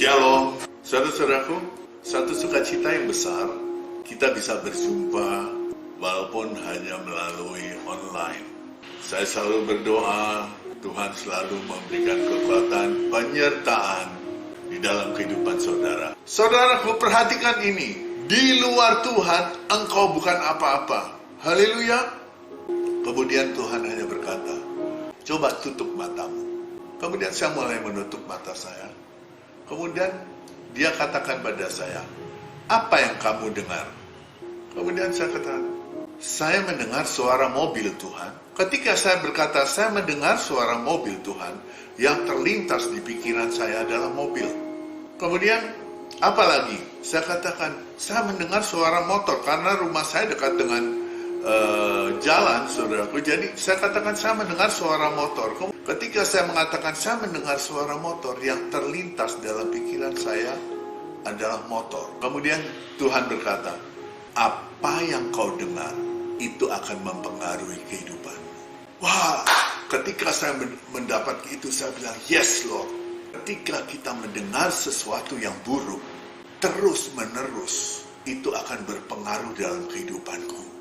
Shalom, saudara-saudaraku, satu sukacita yang besar, kita bisa berjumpa walaupun hanya melalui online. Saya selalu berdoa, Tuhan selalu memberikan kekuatan, penyertaan di dalam kehidupan saudara. Saudaraku, perhatikan ini, di luar Tuhan, engkau bukan apa-apa. Haleluya. Kemudian Tuhan hanya berkata, coba tutup matamu. Kemudian saya mulai menutup mata saya. Kemudian dia katakan pada saya, apa yang kamu dengar? Kemudian saya katakan, saya mendengar suara mobil Tuhan. Ketika saya berkata, saya mendengar suara mobil Tuhan, yang terlintas di pikiran saya adalah mobil. Kemudian, apa lagi? Saya katakan, saya mendengar suara motor, karena rumah saya dekat dengan jalan, saudaraku. Jadi, saya katakan, saya mendengar suara motor. Ketika saya mengatakan, saya mendengar suara motor, yang terlintas dalam pikiran saya adalah motor. Kemudian, Tuhan berkata, apa yang kau dengar, itu akan mempengaruhi kehidupanmu. Wah, ketika saya mendapat itu, saya bilang, yes Lord. Ketika kita mendengar sesuatu yang buruk, terus-menerus, itu akan berpengaruh dalam kehidupanku.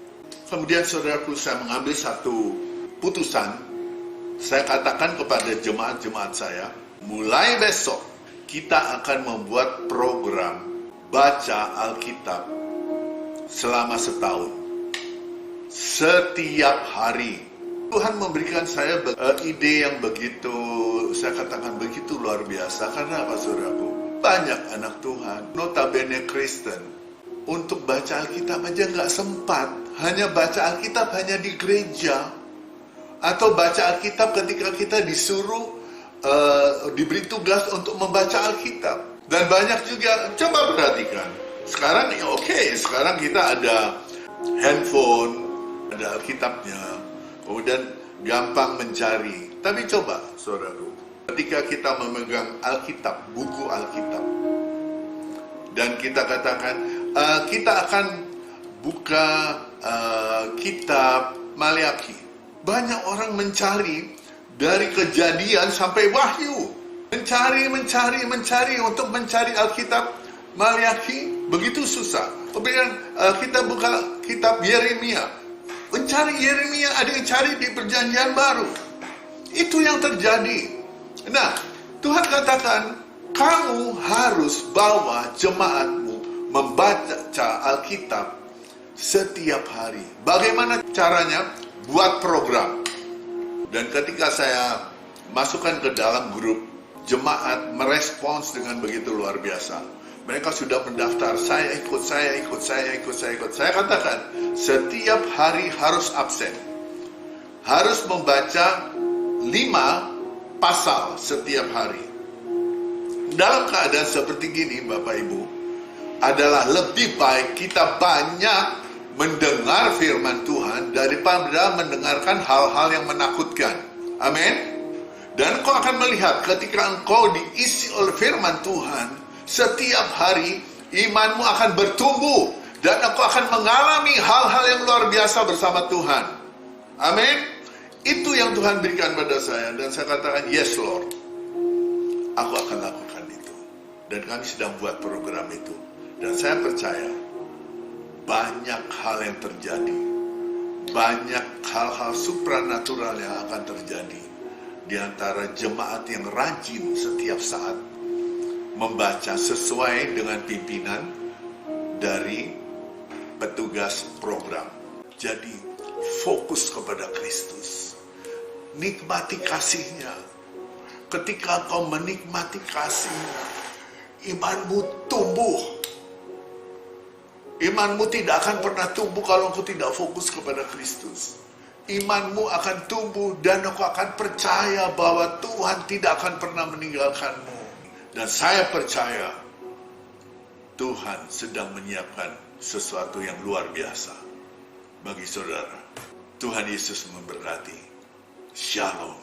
Kemudian saudaraku, saya mengambil satu putusan. Saya katakan kepada jemaat-jemaat saya, mulai besok, kita akan membuat program baca Alkitab selama setahun. Setiap hari. Tuhan memberikan saya ide yang begitu, saya katakan begitu luar biasa. Karena apa, saudaraku? Banyak anak Tuhan, notabene Kristen, untuk baca Alkitab aja nggak sempat. Hanya baca Alkitab hanya di gereja. Atau baca Alkitab ketika kita disuruh, diberi tugas untuk membaca Alkitab. Dan banyak juga, coba perhatikan. Sekarang sekarang kita ada handphone, ada Alkitabnya, kemudian gampang mencari. Tapi coba, saudaraku, ketika kita memegang Alkitab, buku Alkitab, dan kita katakan, kita akan buka kitab Maleakhi. Banyak orang mencari dari Kejadian sampai Wahyu. Mencari untuk mencari Alkitab Maleakhi. Begitu susah. Kemudian kita buka kitab Yeremia. Mencari Yeremia, ada yang cari di Perjanjian Baru. Itu yang terjadi. Nah, Tuhan katakan, kamu harus bawa jemaatmu membaca Alkitab setiap hari. Bagaimana caranya? Buat program. Dan ketika saya masukkan ke dalam grup, jemaat merespons dengan begitu luar biasa. Mereka sudah mendaftar, saya ikut. Saya katakan, setiap hari harus absen. Harus membaca 5 pasal setiap hari. Dalam keadaan seperti gini, Bapak Ibu, adalah lebih baik kita banyak mendengar firman Tuhan daripada mendengarkan hal-hal yang menakutkan. Amin. Dan engkau akan melihat ketika engkau diisi oleh firman Tuhan, setiap hari imanmu akan bertumbuh dan engkau akan mengalami hal-hal yang luar biasa bersama Tuhan. Amin. Itu yang Tuhan berikan pada saya, dan saya katakan, yes Lord, aku akan lakukan itu. Dan kami sedang buat program itu. Dan saya percaya banyak hal yang terjadi. Banyak hal-hal supranatural yang akan terjadi di antara jemaat yang rajin setiap saat membaca sesuai dengan pimpinan dari petugas program. Jadi fokus kepada Kristus. Nikmati kasih-Nya. Ketika kau menikmati kasih-Nya, imanmu tumbuh. Imanmu tidak akan pernah tumbuh kalau engkau tidak fokus kepada Kristus. Imanmu akan tumbuh dan engkau akan percaya bahwa Tuhan tidak akan pernah meninggalkanmu. Dan saya percaya Tuhan sedang menyiapkan sesuatu yang luar biasa bagi saudara. Tuhan Yesus memberkati. Shalom.